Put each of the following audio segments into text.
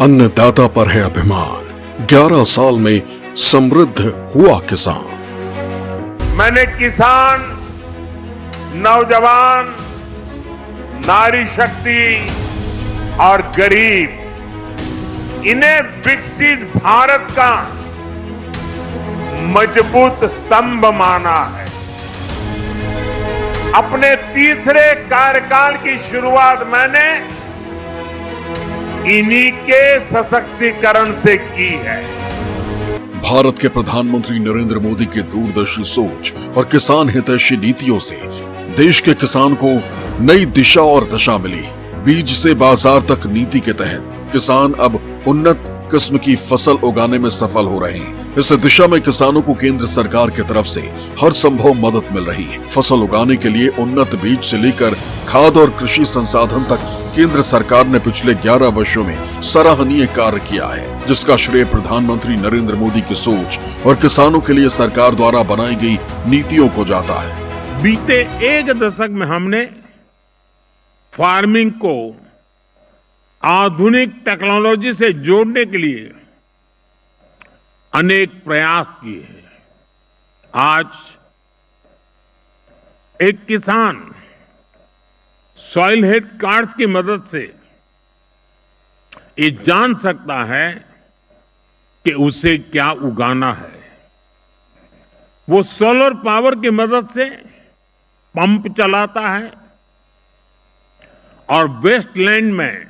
अन्नदाता पर है अभिमान। 11 साल में समृद्ध हुआ किसान। मैंने किसान, नौजवान, नारी शक्ति और गरीब इन्हें विकसित भारत का मजबूत स्तंभ माना है। अपने तीसरे कार्यकाल की शुरुआत मैंने इन्हीं के सशक्तिकरण से की है। भारत के प्रधानमंत्री नरेंद्र मोदी की दूरदर्शी सोच और किसान हितैषी नीतियों से देश के किसान को नई दिशा और दशा मिली। बीज से बाजार तक नीति के तहत किसान अब उन्नत किस्म की फसल उगाने में सफल हो रहे हैं। इस दिशा में किसानों को केंद्र सरकार की तरफ से हर संभव मदद मिल रही है। फसल उगाने के लिए उन्नत बीज से लेकर खाद और कृषि संसाधन तक केंद्र सरकार ने पिछले 11 वर्षों में सराहनीय कार्य किया है, जिसका श्रेय प्रधानमंत्री नरेंद्र मोदी की सोच और किसानों के लिए सरकार द्वारा बनाई गई नीतियों को जाता है। बीते एक दशक में हमने फार्मिंग को आधुनिक टेक्नोलॉजी से जोड़ने के लिए अनेक प्रयास किए हैं। आज एक किसान सॉइल हेल्थ कार्ड्स की मदद से ये जान सकता है कि उसे क्या उगाना है। वो सोलर पावर की मदद से पंप चलाता है और वेस्टलैंड में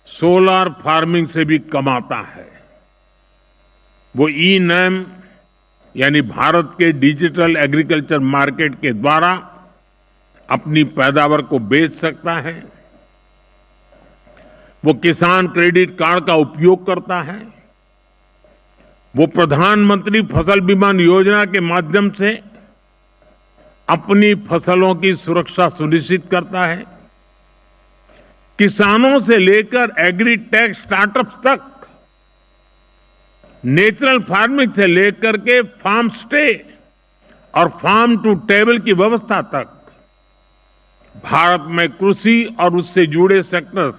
सोलर फार्मिंग से भी कमाता है। वो ई-नैम यानी भारत के डिजिटल एग्रीकल्चर मार्केट के द्वारा अपनी पैदावार को बेच सकता है। वो किसान क्रेडिट कार्ड का उपयोग करता है। वो प्रधानमंत्री फसल बीमा योजना के माध्यम से अपनी फसलों की सुरक्षा सुनिश्चित करता है। किसानों से लेकर एग्री टेक स्टार्टअप्स तक, नेचुरल फार्मिंग से लेकर के फार्म स्टे और फार्म टू टेबल की व्यवस्था तक भारत में कृषि और उससे जुड़े सेक्टर्स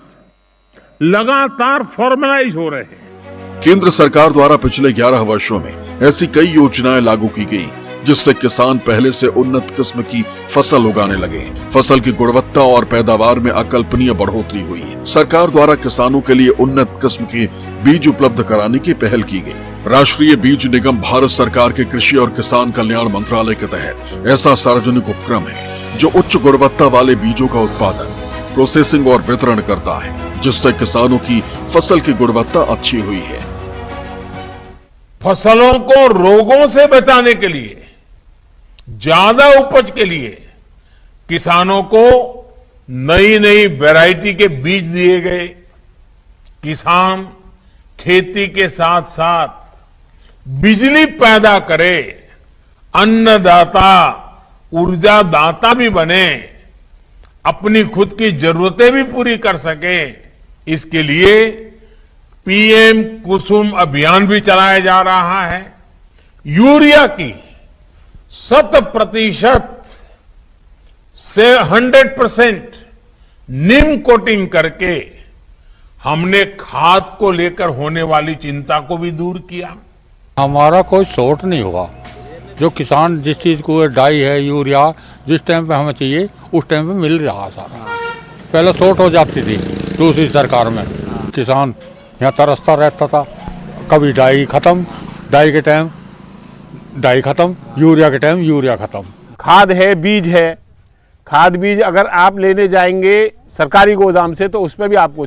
लगातार फॉर्मलाइज हो रहे हैं। केंद्र सरकार द्वारा पिछले 11 वर्षों में ऐसी कई योजनाएं लागू की गई जिससे किसान पहले से उन्नत किस्म की फसल उगाने लगे। फसल की गुणवत्ता और पैदावार में अकल्पनीय बढ़ोतरी हुई। सरकार द्वारा किसानों के लिए उन्नत किस्म के बीज उपलब्ध कराने की पहल की गई। राष्ट्रीय बीज निगम भारत सरकार के कृषि और किसान कल्याण मंत्रालय के तहत ऐसा सार्वजनिक उपक्रम है जो उच्च गुणवत्ता वाले बीजों का उत्पादन, प्रोसेसिंग और वितरण करता है, जिससे किसानों की फसल की गुणवत्ता अच्छी हुई है। फसलों को रोगों से बचाने के लिए, ज्यादा उपज के लिए किसानों को नई नई वैरायटी के बीज दिए गए। किसान खेती के साथ साथ बिजली पैदा करे, अन्नदाता, ऊर्जा दाता भी बने, अपनी खुद की जरूरतें भी पूरी कर सके। इसके लिए पीएम कुसुम अभियान भी चलाया जा रहा है। यूरिया की 100% से 100% नीम कोटिंग करके हमने खाद को लेकर होने वाली चिंता को भी दूर किया। हमारा कोई शॉर्ट नहीं हुआ। जो किसान जिस चीज को डाई है, यूरिया जिस टाइम पे हमें चाहिए उस टाइम पे मिल रहा सारा। पहले शॉर्ट हो जाती थी दूसरी सरकार में, किसान यहाँ तरसता रहता था। कभी डाई खत्म, डाई के टाइम डाई खत्म, यूरिया के टाइम यूरिया खत्म। खाद है, बीज है। खाद बीज अगर आप लेने जाएंगे सरकारी गोदाम से तो उसमें भी आपको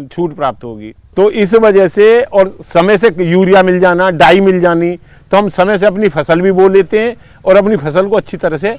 छूट प्राप्त होगी। तो इस वजह से और समय से यूरिया मिल जाना, डाई मिल जानी, तो हम समय से अपनी फसल भी बो लेते हैं और अपनी फसल को अच्छी तरह से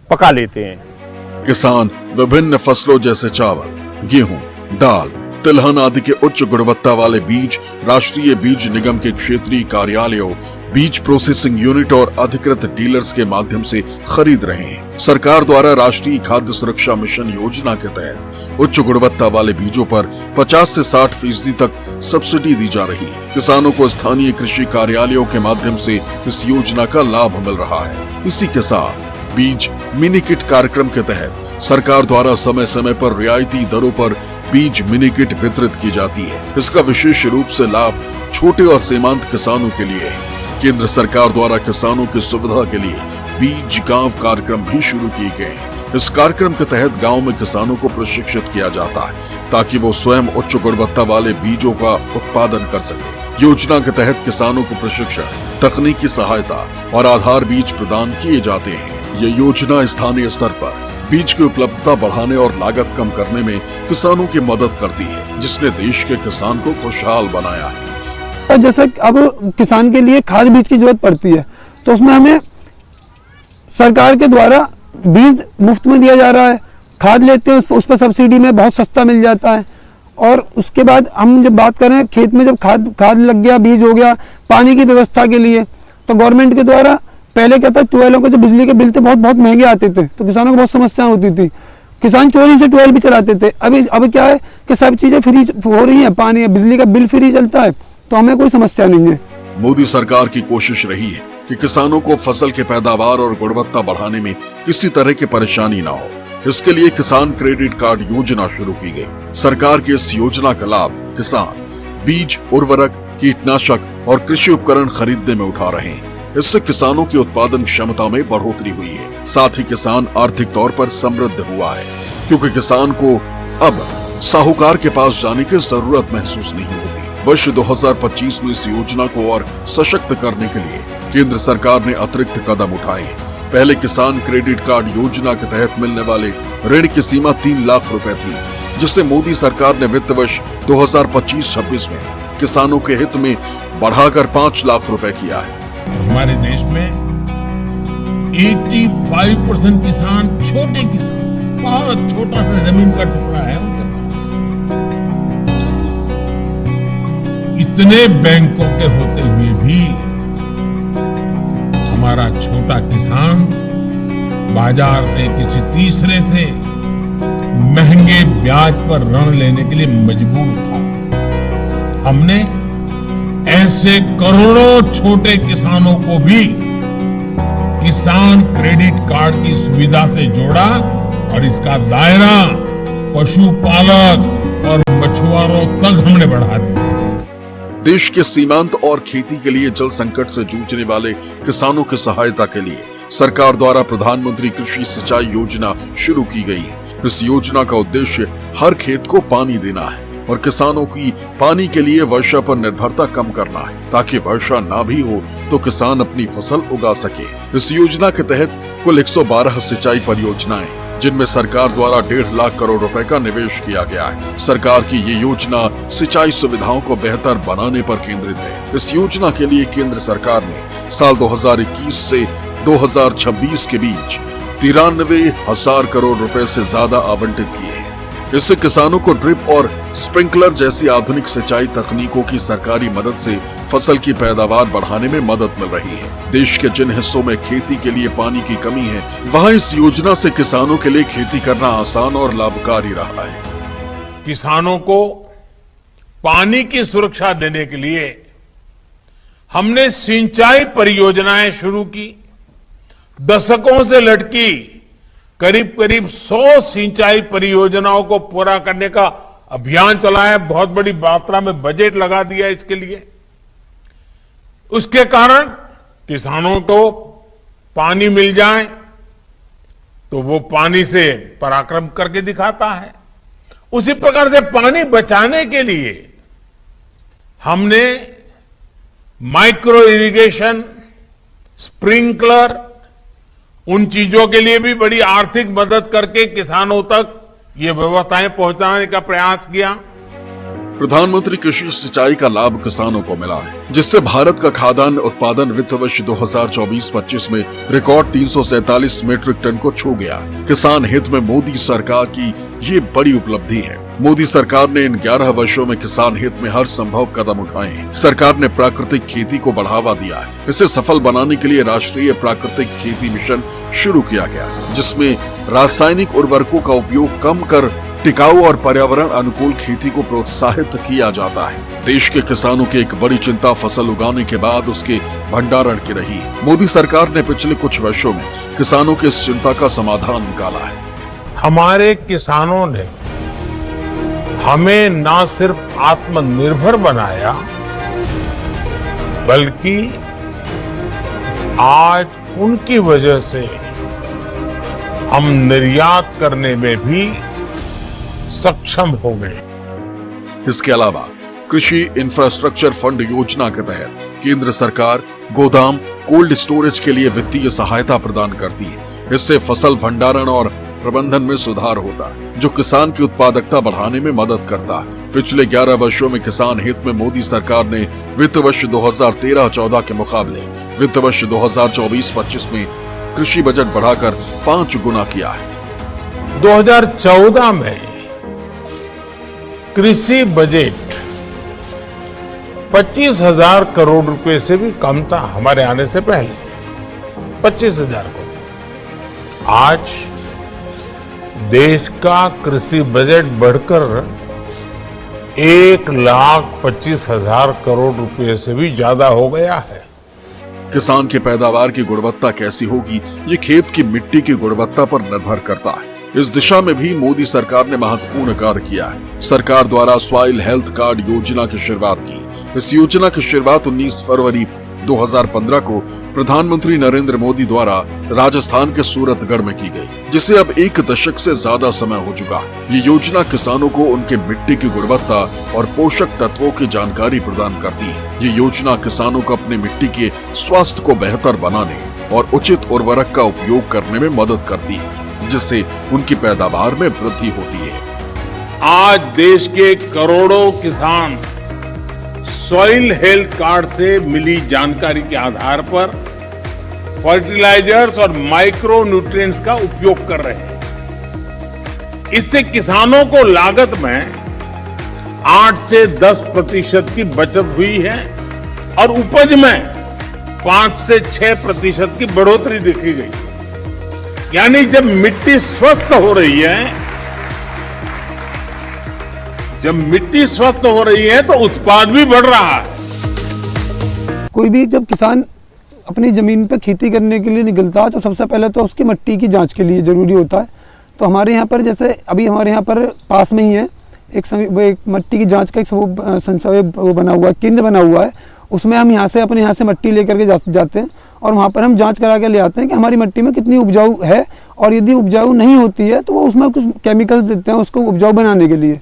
पका लेते हैं। किसान विभिन्न फसलों जैसे चावल, गेहूं, दाल, तिलहन आदि के उच्च गुणवत्ता वाले बीज राष्ट्रीय बीज निगम के क्षेत्रीय कार्यालयों, बीज प्रोसेसिंग यूनिट और अधिकृत डीलर्स के माध्यम से खरीद रहे हैं। सरकार द्वारा राष्ट्रीय खाद्य सुरक्षा मिशन योजना के तहत उच्च गुणवत्ता वाले बीजों पर 50 से 60% तक सब्सिडी दी जा रही है। किसानों को स्थानीय कृषि कार्यालयों के माध्यम से इस योजना का लाभ मिल रहा है। इसी के साथ बीज मिनी किट कार्यक्रम के तहत सरकार द्वारा समय समय पर रियायती दरों पर बीज मिनी किट वितरित की जाती है। इसका विशेष रूप से लाभ छोटे और सीमांत किसानों के लिए है। केंद्र सरकार द्वारा किसानों की सुविधा के लिए बीज गांव कार्यक्रम भी शुरू किए गए हैं। इस कार्यक्रम के तहत गांव में किसानों को प्रशिक्षित किया जाता है ताकि वो स्वयं उच्च गुणवत्ता वाले बीजों का उत्पादन कर सके। योजना के तहत किसानों को प्रशिक्षण, तकनीकी सहायता और आधार बीज प्रदान किए जाते हैं। ये योजना स्थानीय स्तर पर बीज की उपलब्धता बढ़ाने और लागत कम करने में किसानों की मदद करती है, जिसने देश के किसान को खुशहाल बनाया है। जैसे अब किसान के लिए खाद बीज की जरूरत पड़ती है, तो उसमें हमें सरकार के द्वारा बीज मुफ्त में दिया जा रहा है। खाद लेते हैं उस पर सब्सिडी में बहुत सस्ता मिल जाता है। और उसके बाद हम जब बात करें खेत में जब खाद लग गया, बीज हो गया, पानी की व्यवस्था के लिए तो गवर्नमेंट के द्वारा पहले क्या था, ट्यूबवेलों के जो बिजली के बिल थे बहुत महंगे आते थे, तो किसानों को बहुत समस्या होती थी। किसान चोरी से ट्यूबवेल भी चलाते थे। अब क्या है कि सब चीजें फ्री हो रही है, पानी बिजली का बिल फ्री चलता है, तो हमें कोई समस्या नहीं है। मोदी सरकार की कोशिश रही है कि किसानों को फसल के पैदावार और गुणवत्ता बढ़ाने में किसी तरह की परेशानी न हो। इसके लिए किसान क्रेडिट कार्ड योजना शुरू की गई। सरकार की इस योजना का लाभ किसान बीज, उर्वरक, कीटनाशक और कृषि उपकरण खरीदने में उठा रहे हैं। इससे किसानों की उत्पादन क्षमता में बढ़ोतरी हुई है। साथ ही किसान आर्थिक तौर पर समृद्ध हुआ है, क्योंकि किसान को अब साहूकार के पास जाने की जरूरत महसूस नहीं होती। वर्ष 2025 में इस योजना को और सशक्त करने के लिए केंद्र सरकार ने अतिरिक्त कदम उठाए। पहले किसान क्रेडिट कार्ड योजना के तहत मिलने वाले ऋण की सीमा 3 लाख रुपए थी, जिसे मोदी सरकार ने वित्त वर्ष 2025-26 में किसानों के हित में बढ़ाकर 5 लाख रुपए किया है। हमारे देश में 85% किसान छोटे किसान, बहुत छोटा सा जमीन का टुकड़ा है उनके पास। इतने बैंकों के होते हुए भी हमारा छोटा किसान बाजार से किसी तीसरे से महंगे ब्याज पर ऋण लेने के लिए मजबूर था। हमने ऐसे करोड़ों छोटे किसानों को भी किसान क्रेडिट कार्ड की सुविधा से जोड़ा और इसका दायरा पशुपालक और मछुआरों तक हमने बढ़ा दिया। देश के सीमांत और खेती के लिए जल संकट से जूझने वाले किसानों की सहायता के लिए सरकार द्वारा प्रधानमंत्री कृषि सिंचाई योजना शुरू की गई है। इस योजना का उद्देश्य हर खेत को पानी देना है और किसानों की पानी के लिए वर्षा पर निर्भरता कम करना है, ताकि वर्षा ना भी हो तो किसान अपनी फसल उगा सके। इस योजना के तहत कुल 112 सिंचाई परियोजनाएं, जिनमें सरकार द्वारा 1.5 लाख करोड़ रुपए का निवेश किया गया है। सरकार की ये योजना सिंचाई सुविधाओं को बेहतर बनाने पर केंद्रित है। इस योजना के लिए केंद्र सरकार ने साल 2021 से 2026 के बीच 93,000 करोड़ रुपए से ज्यादा आवंटित किए हैं। इससे किसानों को ड्रिप और स्प्रिंकलर जैसी आधुनिक सिंचाई तकनीकों की सरकारी मदद से फसल की पैदावार बढ़ाने में मदद मिल रही है। देश के जिन हिस्सों में खेती के लिए पानी की कमी है, वहां इस योजना से किसानों के लिए खेती करना आसान और लाभकारी रहा है। किसानों को पानी की सुरक्षा देने के लिए हमने सिंचाई परियोजनाएं शुरू की। दशकों से लटकी करीब 100 सिंचाई परियोजनाओं को पूरा करने का अभियान चलाया। बहुत बड़ी मात्रा में बजट लगा दिया इसके लिए। उसके कारण किसानों को पानी मिल जाए तो वो पानी से पराक्रम करके दिखाता है। उसी प्रकार से पानी बचाने के लिए हमने माइक्रो इरिगेशन, स्प्रिंकलर, उन चीजों के लिए भी बड़ी आर्थिक मदद करके किसानों तक ये व्यवस्थाएं पहुंचाने का प्रयास किया। प्रधानमंत्री कृषि सिंचाई का लाभ किसानों को मिला है, जिससे भारत का खाद्यान्न उत्पादन वित्त वर्ष 2024-25 में रिकॉर्ड 347 मीट्रिक टन को छू गया। किसान हित में मोदी सरकार की ये बड़ी उपलब्धि है। मोदी सरकार ने इन 11 वर्षों में किसान हित में हर संभव कदम उठाए हैं। सरकार ने प्राकृतिक खेती को बढ़ावा दिया है। इसे सफल बनाने के लिए राष्ट्रीय प्राकृतिक खेती मिशन शुरू किया गया, जिसमें रासायनिक उर्वरकों का उपयोग कम कर टिकाऊ और पर्यावरण अनुकूल खेती को प्रोत्साहित किया जाता है। देश के किसानों की एक बड़ी चिंता फसल उगाने के बाद उसके भंडारण की रही। मोदी सरकार ने पिछले कुछ वर्षों में किसानों की इस चिंता का समाधान निकाला है। हमारे किसानों ने हमें ना सिर्फ आत्मनिर्भर बनाया, बल्कि आज उनकी वजह से हम निर्यात करने में भी सक्षम हो गए। इसके अलावा कृषि इंफ्रास्ट्रक्चर फंड योजना के तहत केंद्र सरकार गोदाम कोल्ड स्टोरेज के लिए वित्तीय सहायता प्रदान करती है। इससे फसल भंडारण और प्रबंधन में सुधार होता है, जो किसान की उत्पादकता बढ़ाने में मदद करता है। पिछले 11 वर्षों में किसान हित में मोदी सरकार ने वित्त वर्ष 2013-14 के मुकाबले वित्त वर्ष 2024-25 में कृषि बजट बढ़ाकर 5 गुना किया है। 2014 में कृषि बजट 25,000 करोड़ रुपए से भी कम था हमारे आने से पहले, 25,000 करोड़। आज देश का कृषि बजट बढ़कर 1,25,000 करोड़ रुपए से भी ज्यादा हो गया है। किसान की पैदावार की गुणवत्ता कैसी होगी, ये खेत की मिट्टी की गुणवत्ता पर निर्भर करता है। इस दिशा में भी मोदी सरकार ने महत्वपूर्ण कार्य किया है। सरकार द्वारा सॉइल हेल्थ कार्ड योजना की शुरुआत की। इस योजना की शुरुआत 19 फरवरी 2015 को प्रधानमंत्री नरेंद्र मोदी द्वारा राजस्थान के सूरतगढ़ में की गई, जिसे अब 1 दशक से ज्यादा समय हो चुका है। ये योजना किसानों को उनके मिट्टी की गुणवत्ता और पोषक तत्वों की जानकारी प्रदान करती है। ये योजना किसानों को अपनी मिट्टी के स्वास्थ्य को बेहतर बनाने और उचित उर्वरक का उपयोग करने में मदद करती है, जिससे उनकी पैदावार में वृद्धि होती है। आज देश के करोड़ों किसान सॉइल हेल्थ कार्ड से मिली जानकारी के आधार पर फर्टिलाइजर्स और माइक्रो न्यूट्रिएंट्स का उपयोग कर रहे हैं। इससे किसानों को लागत में 8 से 10% की बचत हुई है और उपज में 5 से 6% की बढ़ोतरी देखी गई। यानी जब मिट्टी स्वस्थ हो रही है, तो उत्पाद भी बढ़ रहा है। कोई भी जब किसान अपनी ज़मीन पर खेती करने के लिए निकलता है तो सबसे पहले तो उसकी मिट्टी की जांच के लिए ज़रूरी होता है। तो हमारे यहाँ पर जैसे अभी हमारे यहाँ पर पास में ही है एक मिट्टी की जांच का एक संस्थान बना हुआ है, केंद्र बना हुआ है। उसमें हम अपने यहाँ से मिट्टी लेकर के जाते हैं और वहाँ पर हम जांच करा के ले आते हैं कि हमारी मिट्टी में कितनी उपजाऊ है, और यदि उपजाऊ नहीं होती है तो वो उसमें कुछ केमिकल्स देते हैं उसको उपजाऊ बनाने के लिए।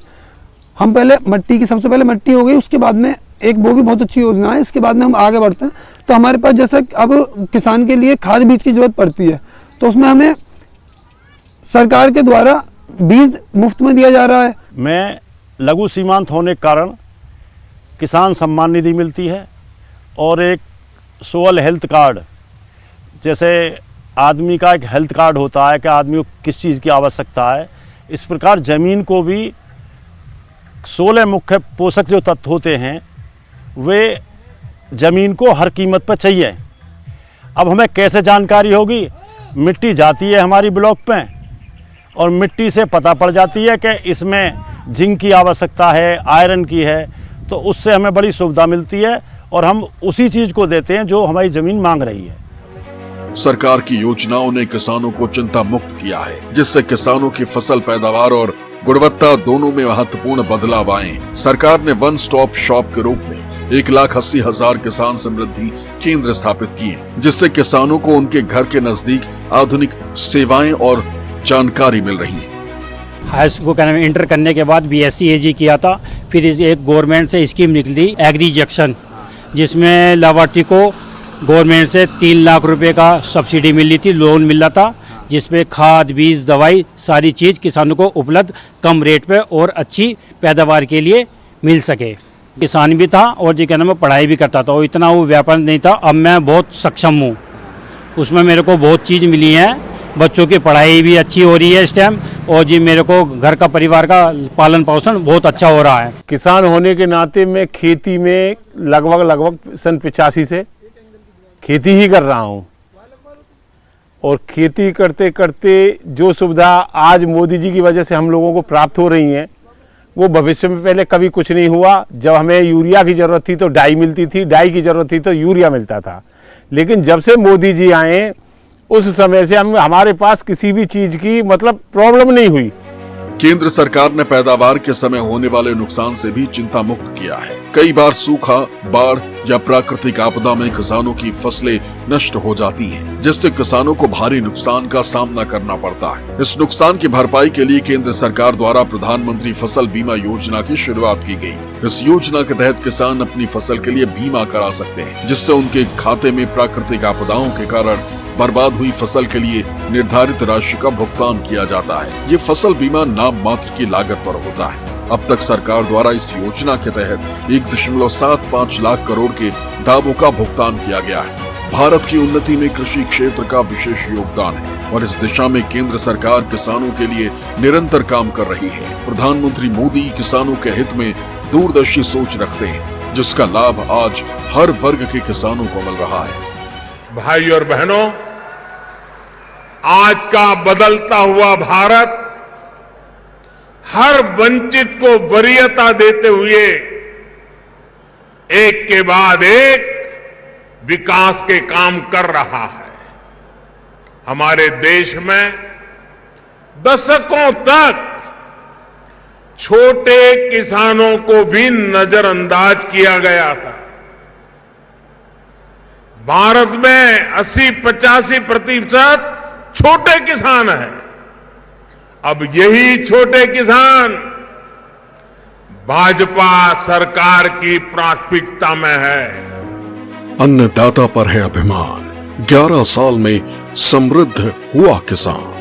हम पहले सबसे पहले मिट्टी हो गई, उसके बाद में एक वो भी बहुत अच्छी योजना है, इसके बाद में हम आगे बढ़ते हैं। तो हमारे पास जैसे अब किसान के लिए खाद बीज की जरूरत पड़ती है, तो उसमें हमें सरकार के द्वारा बीज मुफ्त में दिया जा रहा है। मैं लघु सीमांत होने के कारण किसान सम्मान निधि मिलती है और एक सोयल हेल्थ कार्ड, जैसे आदमी का एक हेल्थ कार्ड होता है कि आदमी को किस चीज़ की आवश्यकता है, इस प्रकार ज़मीन को भी 16 मुख्य पोषक जो तत्व होते हैं वे ज़मीन को हर कीमत पर चाहिए। अब हमें कैसे जानकारी होगी? मिट्टी जाती है हमारी ब्लॉक पे और मिट्टी से पता पड़ जाती है कि इसमें जिंक की आवश्यकता है, आयरन की है, तो उससे हमें बड़ी सुविधा मिलती है और हम उसी चीज़ को देते हैं जो हमारी ज़मीन मांग रही है। सरकार की योजनाओं ने किसानों को चिंता मुक्त किया है, जिससे किसानों की फसल पैदावार और गुणवत्ता दोनों में महत्वपूर्ण बदलाव आए। सरकार ने वन स्टॉप शॉप के रूप में 1,80,000 किसान समृद्धि केंद्र स्थापित किए, जिससे किसानों को उनके घर के नजदीक आधुनिक सेवाएं और जानकारी मिल रही है। हाई स्कूल का इंटर करने के बाद BSc AG किया था, फिर एक गवर्नमेंट से स्कीम निकली एग्री जंक्शन, जिसमें लाभार्थी को गवर्नमेंट से 3 लाख रुपए का सब्सिडी मिली थी, लोन मिला था, जिसमें खाद बीज दवाई सारी चीज़ किसानों को उपलब्ध कम रेट पे और अच्छी पैदावार के लिए मिल सके। किसान भी था और जी कहना मैं पढ़ाई भी करता था और इतना वो व्यापार नहीं था। अब मैं बहुत सक्षम हूँ, उसमें मेरे को बहुत चीज़ मिली है, बच्चों की पढ़ाई भी अच्छी हो रही है इस टाइम, और जी मेरे को घर का परिवार का पालन पोषण बहुत अच्छा हो रहा है। किसान होने के नाते मैं खेती में लगभग सन 85 से खेती ही कर रहा हूँ, और खेती करते करते जो सुविधा आज मोदी जी की वजह से हम लोगों को प्राप्त हो रही हैं, वो भविष्य में पहले कभी कुछ नहीं हुआ। जब हमें यूरिया की ज़रूरत थी तो डाई मिलती थी, डाई की ज़रूरत थी तो यूरिया मिलता था। लेकिन जब से मोदी जी आए उस समय से हमारे पास किसी भी चीज़ की प्रॉब्लम नहीं हुई। केंद्र सरकार ने पैदावार के समय होने वाले नुकसान से भी चिंता मुक्त किया है। कई बार सूखा, बाढ़ या प्राकृतिक आपदा में किसानों की फसलें नष्ट हो जाती हैं, जिससे किसानों को भारी नुकसान का सामना करना पड़ता है। इस नुकसान की भरपाई के लिए केंद्र सरकार द्वारा प्रधानमंत्री फसल बीमा योजना की शुरुआत की गई। इस योजना के तहत किसान अपनी फसल के लिए बीमा करा सकते हैं, जिससे उनके खाते में प्राकृतिक आपदाओं के कारण बर्बाद हुई फसल के लिए निर्धारित राशि का भुगतान किया जाता है। ये फसल बीमा नाम मात्र की लागत पर होता है। अब तक सरकार द्वारा इस योजना के तहत 1.75 लाख करोड़ के दावों का भुगतान किया गया है। भारत की उन्नति में कृषि क्षेत्र का विशेष योगदान है और इस दिशा में केंद्र सरकार किसानों के लिए निरंतर काम कर रही है। प्रधानमंत्री मोदी किसानों के हित में दूरदर्शी सोच रखते हैं, जिसका लाभ आज हर वर्ग के किसानों को मिल रहा है। भाई और बहनों, आज का बदलता हुआ भारत हर वंचित को वरीयता देते हुए एक के बाद एक विकास के काम कर रहा है। हमारे देश में दशकों तक छोटे किसानों को भी नजरअंदाज किया गया था। भारत में 80-85% छोटे किसान हैं। अब यही छोटे किसान भाजपा सरकार की प्राथमिकता में है। अन्नदाता पर है अभिमान। 11 साल में समृद्ध हुआ किसान।